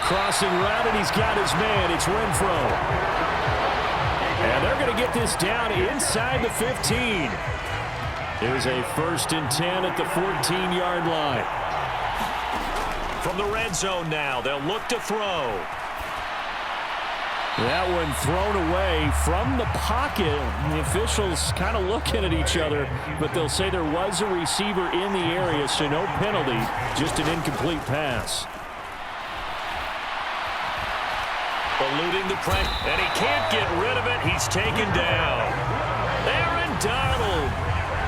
Crossing route, and he's got his man. It's Renfro. And they're going to get this down inside the 15. Here's a 1st and 10 at the 14-yard line. From the red zone now, they'll look to throw. That one thrown away from the pocket. The officials kind of looking at each other, but they'll say there was a receiver in the area, so no penalty, just an incomplete pass. Eluding the pressure, and he can't get rid of it. He's taken down. Aaron Donald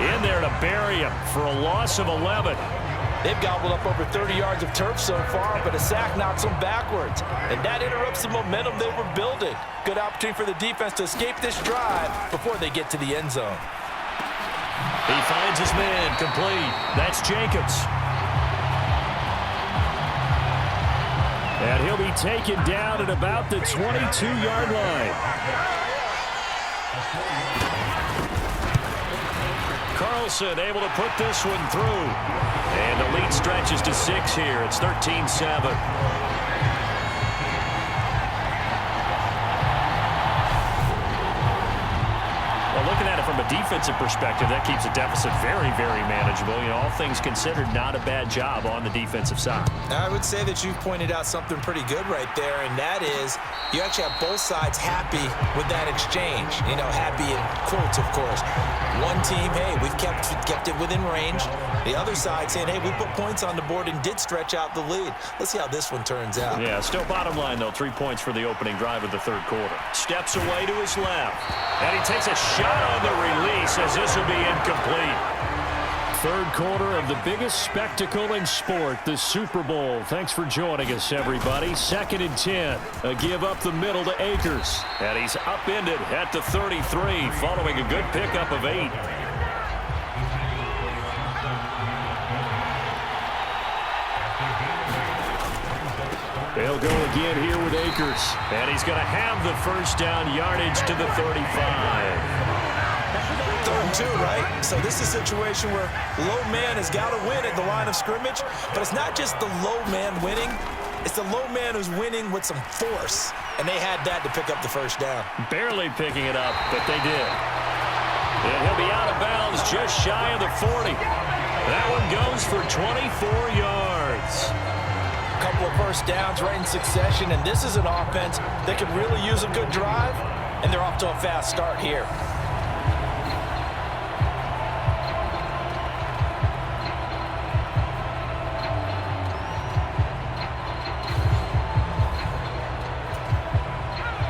in there to bury him for a loss of 11. They've gobbled up over 30 yards of turf so far, but a sack knocks them backwards. And that interrupts the momentum they were building. Good opportunity for the defense to escape this drive before they get to the end zone. He finds his man, complete. That's Jacobs. And he'll be taken down at about the 22-yard line. Carlson able to put this one through. And the lead stretches to 6 here. It's 13-7. Well, looking at it from a defensive perspective, that keeps the deficit very, very manageable. You know, all things considered, not a bad job on the defensive side. I would say that you've pointed out something pretty good right there, and that is you actually have both sides happy with that exchange. You know, happy in quotes, of course. One team, hey, we've kept it within range. The other side saying, hey, we put points on the board and did stretch out the lead. Let's see how this one turns out. Yeah, still bottom line, though. 3 points for the opening drive of the third quarter. Steps away to his left. And he takes a shot on the release as this will be incomplete. Third quarter of the biggest spectacle in sport, the Super Bowl. Thanks for joining us, everybody. 2nd and 10. A give up the middle to Akers. And he's upended at the 33, following a good pickup of 8. They'll go again here with Akers. And he's going to have the first down yardage to the 35. 3rd and 2, right? So this is a situation where low man has got to win at the line of scrimmage. But it's not just the low man winning. It's the low man who's winning with some force. And they had that to pick up the first down. Barely picking it up, but they did. And he'll be out of bounds just shy of the 40. That one goes for 24 yards. Couple of first downs right in succession, and this is an offense that could really use a good drive, and they're off to a fast start here.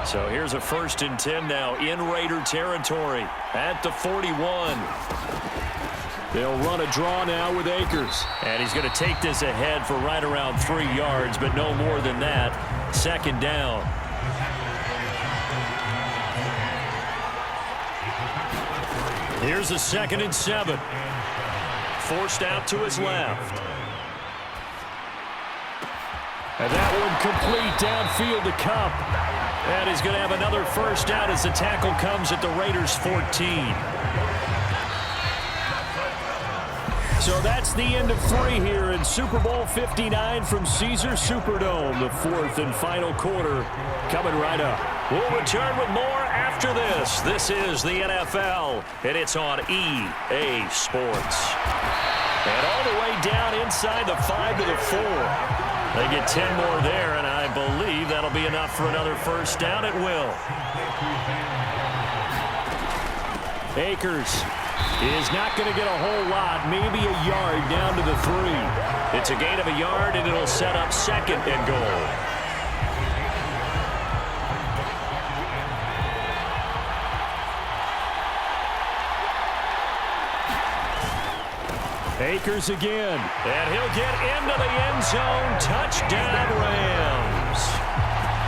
So here's a 1st and 10 now in Raider territory at the 41. They'll run a draw now with Akers. And he's going to take this ahead for right around 3 yards, but no more than that. 2nd down. Here's a 2nd and 7. Forced out to his left. And that one complete downfield to Kupp. And he's going to have another first down as the tackle comes at the Raiders' 14. So that's the end of 3 here in Super Bowl 59 from Caesar Superdome. The 4th and final quarter coming right up. We'll return with more after this. This is the NFL, and it's on EA Sports. And all the way down inside the 5 to the 4. They get 10 more there, and I believe that'll be enough for another first down. It will. Akers is not going to get a whole lot, maybe a yard down to the 3. It's a gain of a yard, and it'll set up 2nd and goal. Akers again, and he'll get into the end zone. Touchdown, Rams.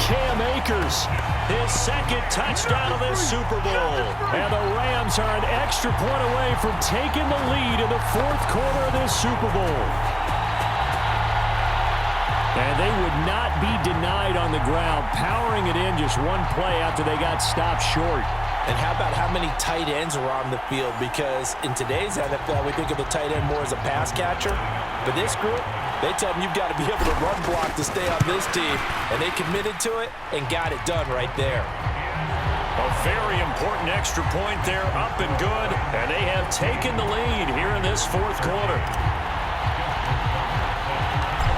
Cam Akers, his 2nd touchdown of this Super Bowl. And the Rams are an extra point away from taking the lead in the 4th quarter of this Super Bowl. And they would not be denied on the ground, powering it in just one play after they got stopped short. And how about how many tight ends were on the field? Because in today's NFL, we think of the tight end more as a pass catcher. But this group, They tell them you've got to be able to run block to stay on this team, and they committed to it and got it done right there. A very important extra point there, up and good, and they have taken the lead here in this fourth quarter.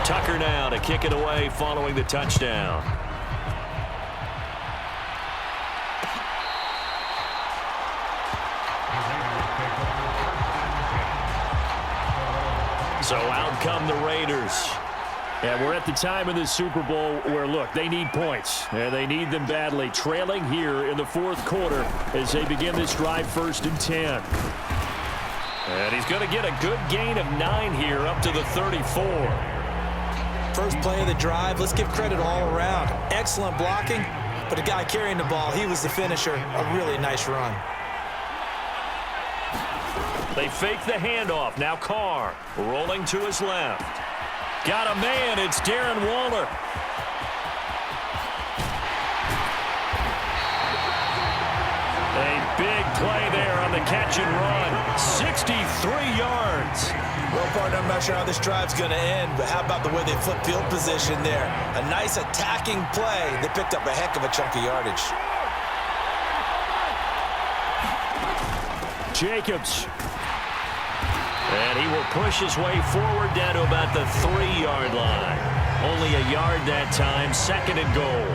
Tucker now to kick it away following the touchdown. So out come the Raiders. And we're at the time in the Super Bowl where, look, they need points. And they need them badly. Trailing here in the fourth quarter as they begin this drive 1st and 10. And he's going to get a good gain of 9 here up to the 34. First play of the drive, let's give credit all around. Excellent blocking, but the guy carrying the ball, he was the finisher. A really nice run. They fake the handoff. Now Carr rolling to his left. Got a man. It's Darren Waller. A big play there on the catch and run. 63 yards. Well, partner, I'm not sure how this drive's going to end, but how about the way they flip field position there? A nice attacking play. They picked up a heck of a chunk of yardage. Jacobs. And he will push his way forward down to about the 3-yard line. Only a yard that time, 2nd and goal.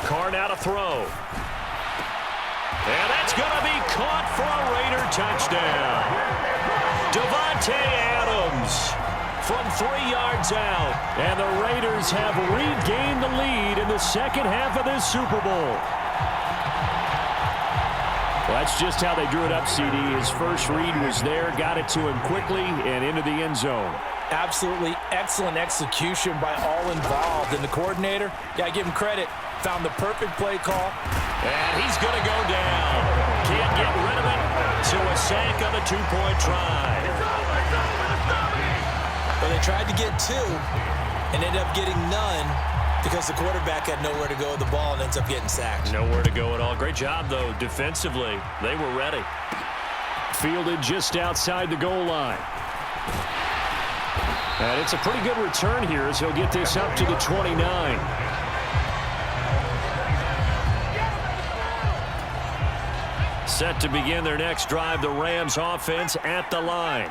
Carr now to throw. And that's going to be caught for a Raider touchdown. Devontae Adams from 3 yards out. And the Raiders have regained the lead in the second half of this Super Bowl. Well, that's just how they drew it up, CD. His first read was there, got it to him quickly, and into the end zone. Absolutely excellent execution by all involved. And the coordinator, got to give him credit, found the perfect play call. And he's going to go down. Can't get rid of it. So a sack on the 2-point try. Well, they tried to get 2 and ended up getting none because the quarterback had nowhere to go with the ball and ends up getting sacked. Nowhere to go at all. Great job, though, defensively. They were ready. Fielded just outside the goal line. And it's a pretty good return here as he'll get this up to the 29. Set to begin their next drive, the Rams offense at the line.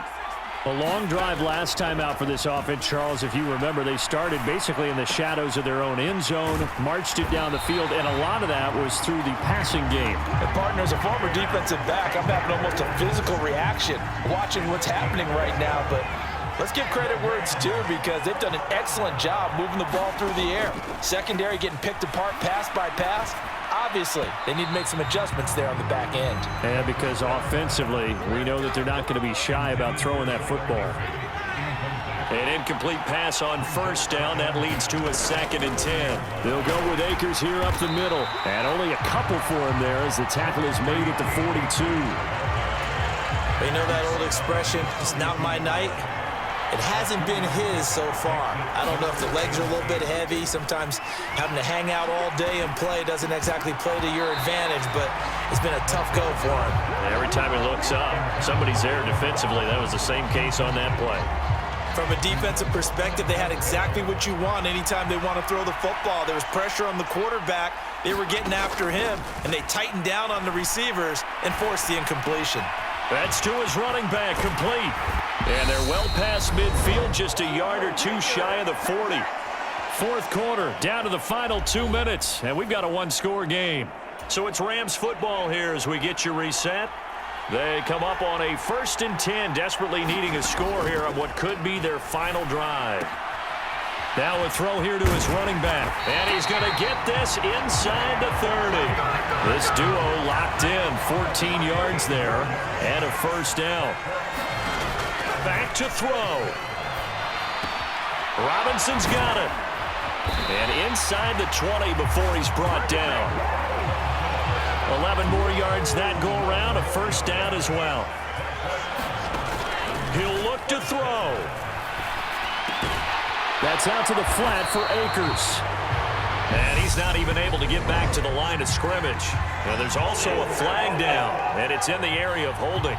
A long drive last time out for this offense, Charles. If you remember, they started basically in the shadows of their own end zone, marched it down the field, and a lot of that was through the passing game. And partner, as a former defensive back, I'm having almost a physical reaction watching what's happening right now, but let's give credit where it's due because they've done an excellent job moving the ball through the air. Secondary getting picked apart pass by pass. Obviously, they need to make some adjustments there on the back end. And because offensively, we know that they're not going to be shy about throwing that football. An incomplete pass on first down. That leads to a 2nd and 10. They'll go with Akers here up the middle. And only a couple for him there as the tackle is made at the 42. You know that old expression, it's not my night? It hasn't been his so far. I don't know if the legs are a little bit heavy. Sometimes having to hang out all day and play doesn't exactly play to your advantage, but it's been a tough go for him. Every time he looks up, somebody's there defensively. That was the same case on that play. From a defensive perspective, they had exactly what you want anytime they want to throw the football. There was pressure on the quarterback. They were getting after him, and they tightened down on the receivers and forced the incompletion. That's to his running back, complete. And they're well past midfield, just a yard or 2 shy of the 40. Fourth quarter, down to the final 2 minutes, and we've got a 1-score game. So it's Rams football here as we get you reset. They come up on a 1st and 10, desperately needing a score here on what could be their final drive. Now a throw here to his running back, and he's going to get this inside the 30. This duo locked in, 14 yards there, and a first down. Back to throw. Robinson's got it. And inside the 20 before he's brought down. 11 more yards that go around, a first down as well. He'll look to throw. That's out to the flat for Akers. And he's not even able to get back to the line of scrimmage. And there's also a flag down, and it's in the area of holding.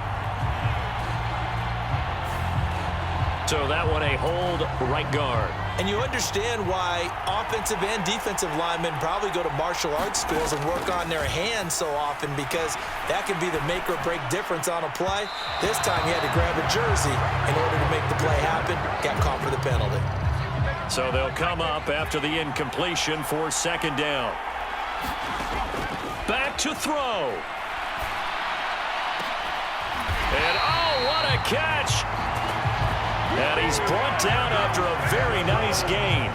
So that one a hold right guard. And you understand why offensive and defensive linemen probably go to martial arts schools and work on their hands so often, because that can be the make or break difference on a play. This time he had to grab a jersey in order to make the play happen. Got caught for the penalty. So they'll come up after the incompletion for second down. Back to throw. And oh, what a catch. And he's brought down after a very nice gain.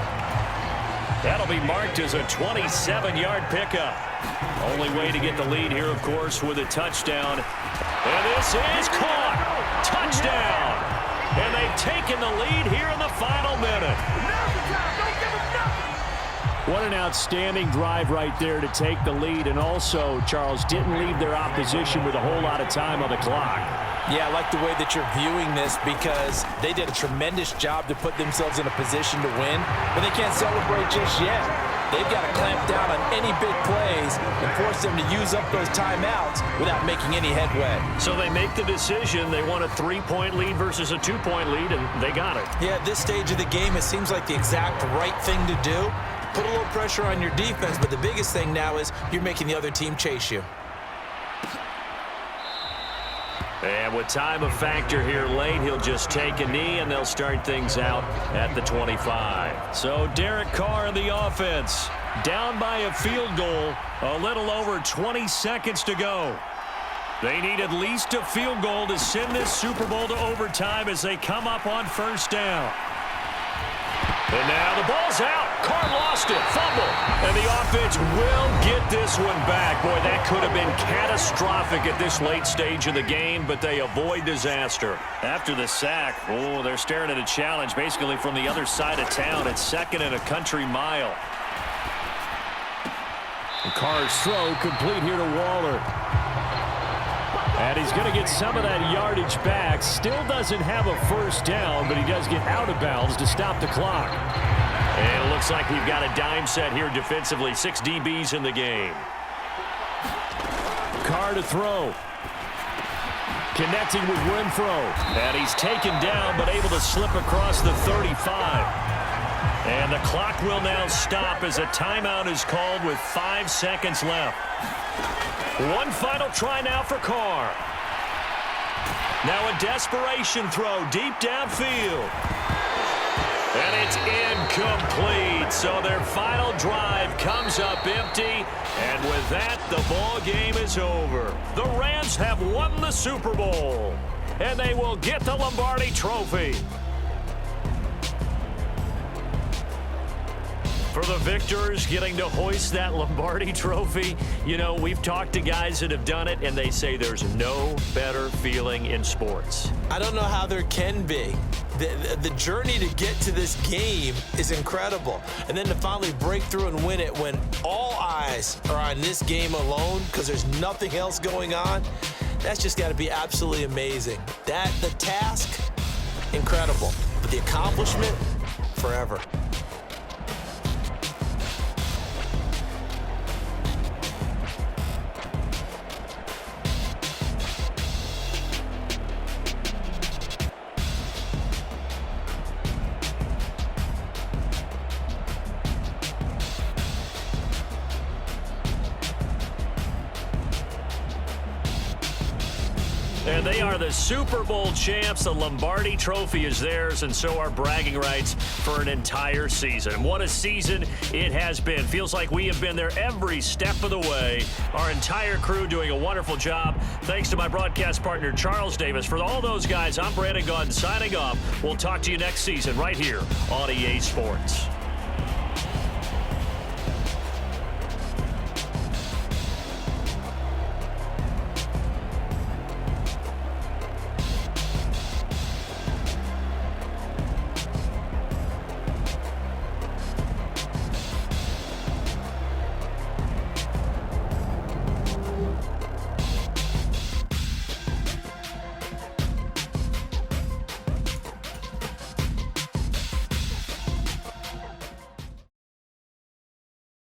That'll be marked as a 27-yard pickup. Only way to get the lead here, of course, with a touchdown. And this is caught. Touchdown. And they've taken the lead here in the final minute. What an outstanding drive right there to take the lead. And also, Charles, didn't leave their opposition with a whole lot of time on the clock. Yeah, I like the way that you're viewing this, because they did a tremendous job to put themselves in a position to win, but they can't celebrate just yet. They've got to clamp down on any big plays and force them to use up those timeouts without making any headway. So they make the decision. They want a 3-point lead versus a 2-point lead, and they got it. Yeah, at this stage of the game, it seems like the exact right thing to do. Put a little pressure on your defense, but the biggest thing now is you're making the other team chase you. And with time a factor here late, he'll just take a knee, and they'll start things out at the 25. So Derek Carr in the offense, down by a field goal, a little over 20 seconds to go. They need at least a field goal to send this Super Bowl to overtime as they come up on first down. And now the ball's out. Carr lost it. Fumble. And the offense will get this one back. Boy, that could have been catastrophic at this late stage of the game, but they avoid disaster. After the sack, oh, they're staring at a challenge basically from the other side of town. It's second and a country mile. And Carr's throw complete here to Waller. And he's going to get some of that yardage back. Still doesn't have a first down, but he does get out of bounds to stop the clock. And it looks like we've got a dime set here defensively. 6 DBs in the game. Carr to throw. Connecting with Renfro. And he's taken down, but able to slip across the 35. And the clock will now stop as a timeout is called with 5 seconds left. One final try now for Carr. Now a desperation throw deep downfield. And it's incomplete. So their final drive comes up empty. And with that, the ball game is over. The Rams have won the Super Bowl. And they will get the Lombardi Trophy. For the victors getting to hoist that Lombardi Trophy, you know, we've talked to guys that have done it, and they say there's no better feeling in sports. I don't know how there can be. The journey to get to this game is incredible. And then to finally break through and win it when all eyes are on this game alone because there's nothing else going on, that's just got to be absolutely amazing. The task, incredible. But the accomplishment, forever. And they are the Super Bowl champs. The Lombardi Trophy is theirs, and so are bragging rights for an entire season. What a season it has been. Feels like we have been there every step of the way. Our entire crew doing a wonderful job. Thanks to my broadcast partner, Charles Davis. For all those guys, I'm Brandon Gaudin signing off. We'll talk to you next season right here on EA Sports.